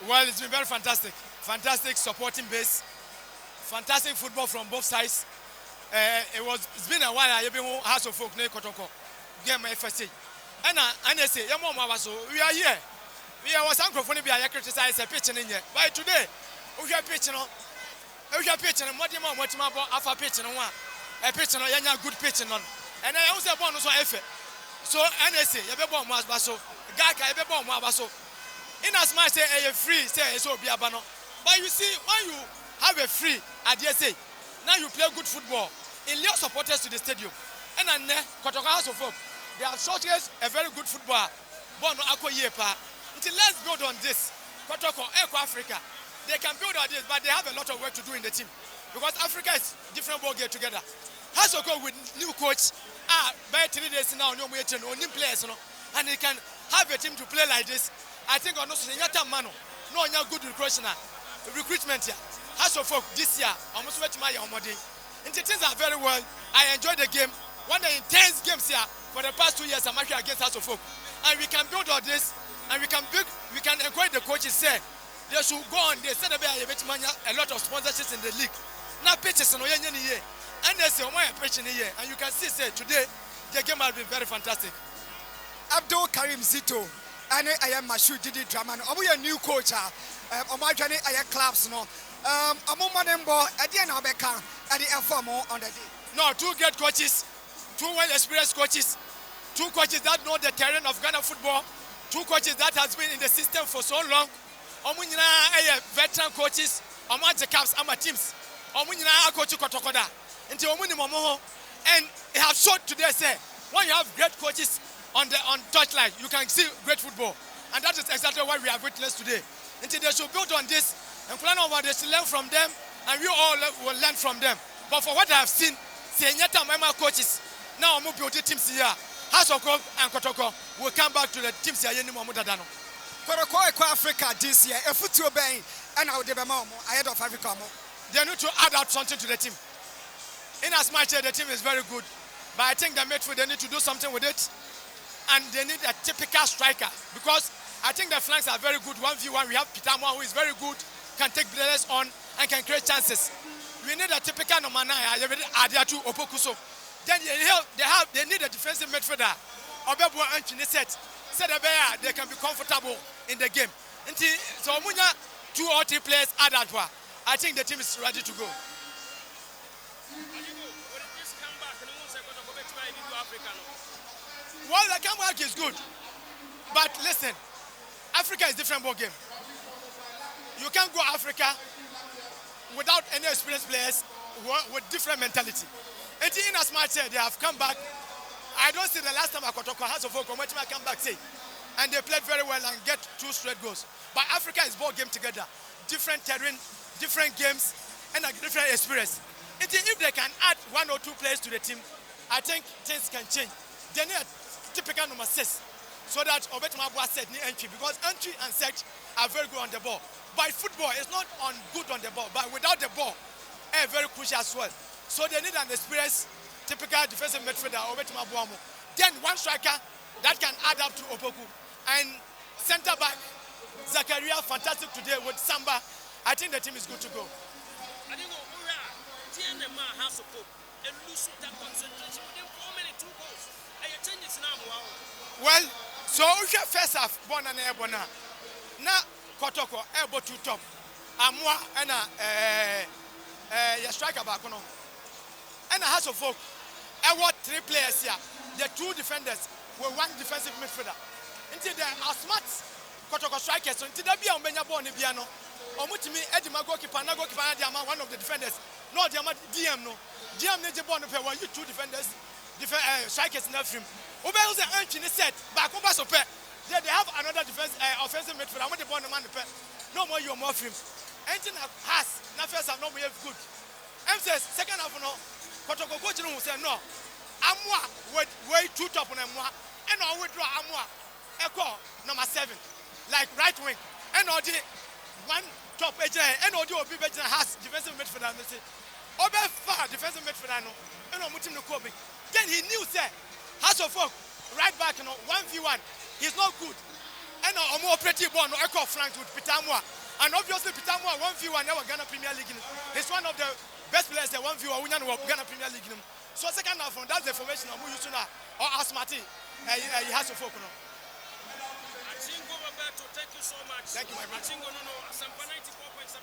Well, it's been very fantastic. Fantastic supporting base. Fantastic football from both sides. It's been a while. I've been House of Folk near Kotoko. Game FSC. And I say, we are here. We are some microphone be a criticize a pitch in here. But today, we are pitching on. We are pitching on what you want about alpha pitching on one. A pitching on a good pitching on. And I also have one also effort. So, NSA, you have one was basso. Gaka, you have one basso. In as much say a free, say so be a banner. But you see, when you have a free at the SA, now you play good football. In your supporters to the stadium. And then Kotoko House of Folk, they have showcased a very good football. Bono Ako Yepa. Until let's build on this. Kotoko, Eco Africa. They can build on this, but they have a lot of work to do in the team. Because Africa is different ball game together. House of Folk with new coach, by 3 days now, no waiting, no new players, and they can have a team to play like this. I think on also no good recruitment here. House of Folk this year, almost went to my Omodi. And the things are very well. I enjoyed the game. One of the intense games here for the past 2 years I'm actually against House of Folk. And we can build on this and we can encourage the coaches say they should go on. They said a lot of sponsorships in the league. Now pitches and they say pitch in here. And you can see say today the game has been very fantastic. Abdul Karim Zito. And I am Mashu Didi Draman. We a new coach. On my journey, I clubs no. I'm on Madembo at the end of the camp at the informal on the day. No, two great coaches, two well-experienced coaches, two coaches that know the terrain of Ghana football, two coaches that has been in the system for so long. Veteran coaches, the caps, teams. Coach Kotokoda. And it has showed today say when you have great coaches on touchline, you can see great football. And that is exactly what we have witnessed today. Until they should build on this and plan over this to learn from them, and we all will learn from them. But for what I have seen, my coaches, now I'm building teams here. House of Folk and Kotoko will come back to the teams here. Kotoko Africa this year, a football bay, and I would have ahead of Africa. They need to add up something to the team. In as much as the team is very good, but I think the midfield they need to do something with it. And they need a typical striker because I think the flanks are very good. 1v1, we have Pitamo who is very good, can take players on and can create chances. We need a typical number 9, Adiatu Opokuso. Then they need a defensive midfielder. Obebu and set they can be comfortable in the game. So Munya 2 or 3 players add that one. I think the team is ready to go. Well, the comeback is good. But listen, Africa is a different ball game. You can't go Africa without any experienced players with different mentality. And in as much as they have come back, I don't see the last time Kotoko House of Folk come back say, and they played very well and get 2 straight goals. But Africa is ball game together, different terrain, different games, and a different experience. And if they can add 1 or 2 players to the team, I think things can change. They need a typical number 6, so that Obetumabwa said entry, because entry and set are very good on the ball. But football is not good on the ball, but without the ball, very crucial as well. So they need an experienced, typical defensive midfielder, Obetumabwa. Then 1 striker that can add up to Opoku. And centre back, Zakaria, fantastic today with Samba. I think the team is good to go. I think has to and lose that concentration within 4 minutes, 2 goals. And you change it now. Well, so we have first half, born and airborne. Now, Kotoko, airborne 2 top. Amwa and a striker back. And a House of Folk. I want 3 players here. The 2 defenders were 1 defensive midfielder. Until they are smart Kotoko strikers. Until they be on Benyabo and Biano. Omutimi, Edima goalkeeper, one of the defenders. No, they are DM no. DM needs a bond of 1 2 defenders, strikers in that film. Obey the entry set back over so pay. They have another offensive midfielder. I want the bond of man. No more you more film. Anything has na first half no we have good. M says second half no. Kotoko coach no say no. Amwa way 2 top on Amwa. And I withdraw Amwa. Echo number 7. Like right wing. And all the 1 top edge and all the OB has defensive midfielder. Obe far defensive midfielder no. And no mutim no Kobe. Then he knew say House of Folk right back 1v1. He's not good. And I'm operating ball no echo flank with Pitamwa. And obviously Pitamwa 1v1 now Ghana Premier League. He's one of the best players that 1v1 winner of Ghana Premier League. So second half from that's the formation I'm using now. Or ASANTE. He has to focus on. Thank you so much. Thank you, my brother. Agyemang, no, ASANTE 94.